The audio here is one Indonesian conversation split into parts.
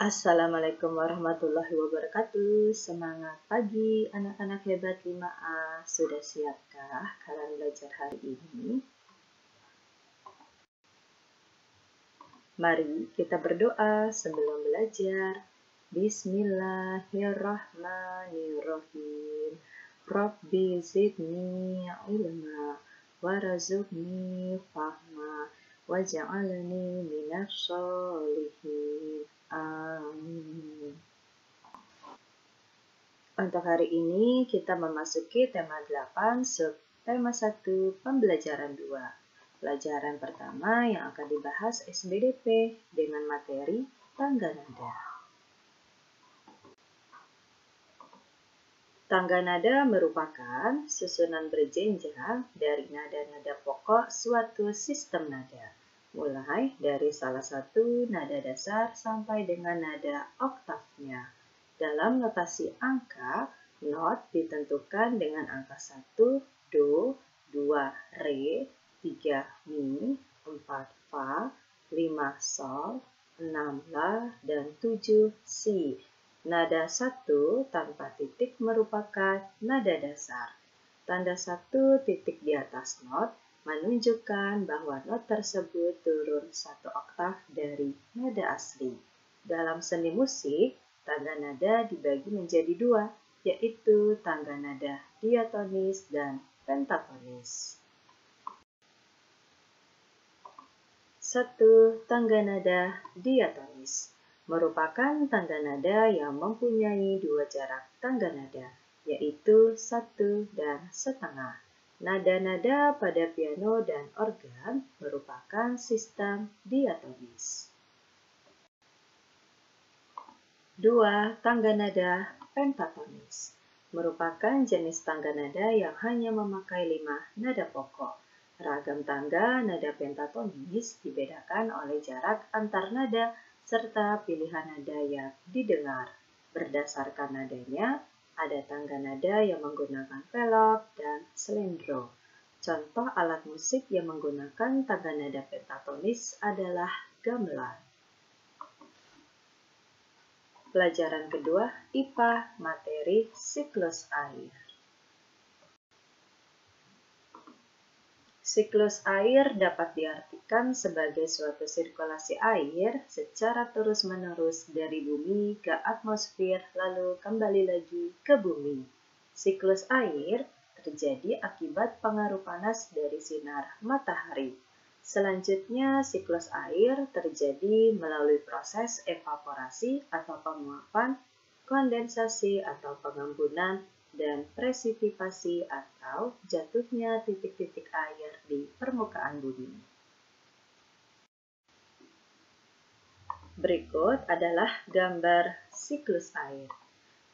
Assalamualaikum warahmatullahi wabarakatuh. Semangat pagi anak-anak hebat 5A. Sudah siapkah kalian belajar hari ini? Mari kita berdoa sebelum belajar. Bismillahirrahmanirrahim. Rabbi zidni ilma warzuqni fahma waj'alni minas sholihin. Amin. Untuk hari ini kita memasuki tema 8, subtema 1, pembelajaran 2. Pelajaran pertama yang akan dibahas SBDP dengan materi tangga nada. Tangga nada merupakan susunan berjenjang dari nada-nada pokok suatu sistem nada, mulai dari salah satu nada dasar sampai dengan nada oktavnya. Dalam notasi angka, not ditentukan dengan angka 1, do, 2, re, 3, mi, 4, fa, 5, sol, 6, la, dan 7, si. Nada 1 tanpa titik merupakan nada dasar. Tanda 1 titik di atas not menunjukkan bahwa not tersebut turun 1 oktav dari nada asli. Dalam seni musik, tangga nada dibagi menjadi 2, yaitu tangga nada diatonis dan pentatonis. 1. Tangga nada diatonis merupakan tangga nada yang mempunyai 2 jarak tangga nada, yaitu 1 dan setengah. Nada-nada pada piano dan organ merupakan sistem diatonis. 2. Tangga nada pentatonis merupakan jenis tangga nada yang hanya memakai 5 nada pokok. Ragam tangga nada pentatonis dibedakan oleh jarak antar nada serta pilihan nada yang didengar. Berdasarkan nadanya, ada tangga nada yang menggunakan velop dan slendro. Contoh alat musik yang menggunakan tangga nada pentatonis adalah gamelan. Pelajaran kedua, IPA, materi siklus air. Siklus air dapat diartikan sebagai suatu sirkulasi air secara terus-menerus dari bumi ke atmosfer lalu kembali lagi ke bumi. Siklus air terjadi akibat pengaruh panas dari sinar matahari. Selanjutnya, siklus air terjadi melalui proses evaporasi atau penguapan, kondensasi atau pengembunan, dan presipitasi atau jatuhnya titik-titik air di permukaan bumi. Berikut adalah gambar siklus air.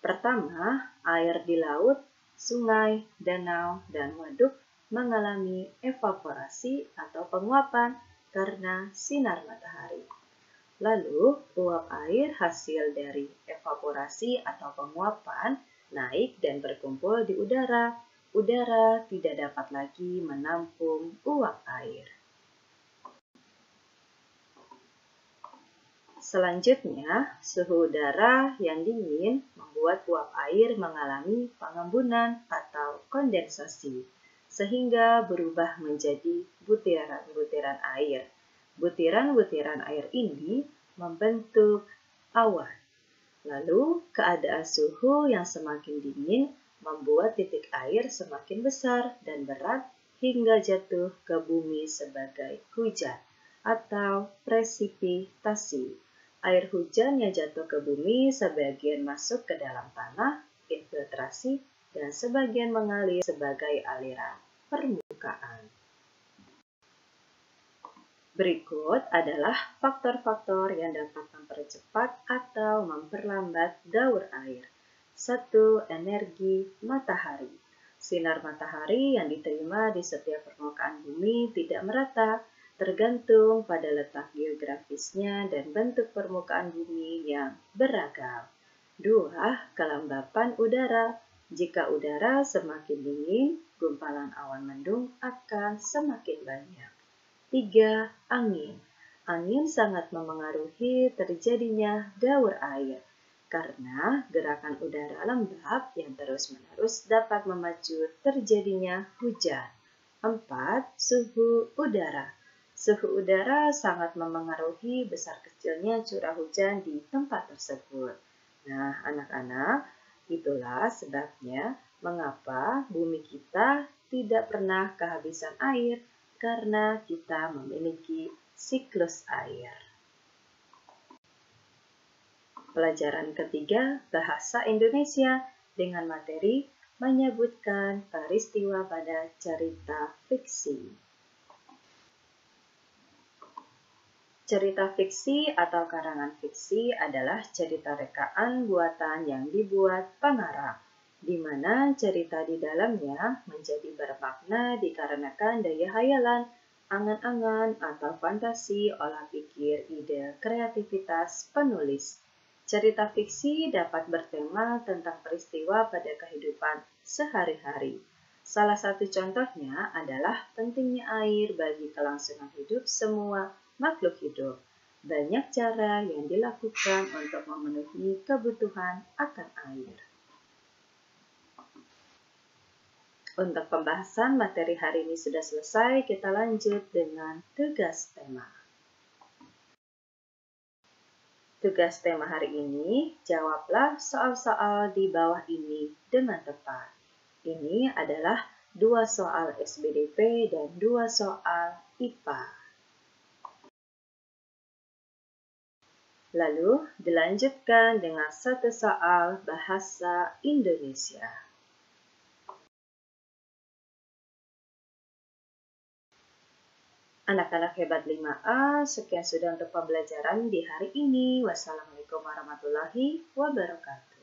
Pertama, air di laut, sungai, danau, dan waduk mengalami evaporasi atau penguapan karena sinar matahari. Lalu, uap air hasil dari evaporasi atau penguapan naik dan berkumpul di udara. Udara tidak dapat lagi menampung uap air. Selanjutnya, suhu udara yang dingin membuat uap air mengalami pengembunan atau kondensasi, sehingga berubah menjadi butiran-butiran air. Butiran-butiran air ini membentuk awan. Lalu, keadaan suhu yang semakin dingin membuat titik air semakin besar dan berat hingga jatuh ke bumi sebagai hujan atau presipitasi. Air hujan yang jatuh ke bumi sebagian masuk ke dalam tanah, infiltrasi, dan sebagian mengalir sebagai aliran permukaan. Berikut adalah faktor-faktor yang dapat mempercepat atau memperlambat daur air. 1. Energi matahari. Sinar matahari yang diterima di setiap permukaan bumi tidak merata, tergantung pada letak geografisnya dan bentuk permukaan bumi yang beragam. 2. Kelembapan udara. Jika udara semakin dingin, gumpalan awan mendung akan semakin banyak. 3. Angin. Angin sangat memengaruhi terjadinya daur air, karena gerakan udara lembab yang terus-menerus dapat memacu terjadinya hujan. 4. Suhu udara. Suhu udara sangat memengaruhi besar kecilnya curah hujan di tempat tersebut. Nah, anak-anak, itulah sebabnya mengapa bumi kita tidak pernah kehabisan air, karena kita memiliki siklus air. Pelajaran ketiga, bahasa Indonesia dengan materi menyebutkan peristiwa pada cerita fiksi. Cerita fiksi atau karangan fiksi adalah cerita rekaan buatan yang dibuat pengarang, di mana cerita di dalamnya menjadi bermakna dikarenakan daya hayalan, angan-angan, atau fantasi olah pikir ide kreativitas penulis. Cerita fiksi dapat bertema tentang peristiwa pada kehidupan sehari-hari. Salah satu contohnya adalah pentingnya air bagi kelangsungan hidup semua makhluk hidup. Banyak cara yang dilakukan untuk memenuhi kebutuhan akan air. Untuk pembahasan materi hari ini sudah selesai, kita lanjut dengan tugas tema. Tugas tema hari ini, jawablah soal-soal di bawah ini dengan tepat. Ini adalah 2 soal SBDP dan 2 soal IPA. Lalu dilanjutkan dengan 1 soal bahasa Indonesia. Anak-anak hebat 5A, sekian sudah untuk pembelajaran di hari ini. Wassalamualaikum warahmatullahi wabarakatuh.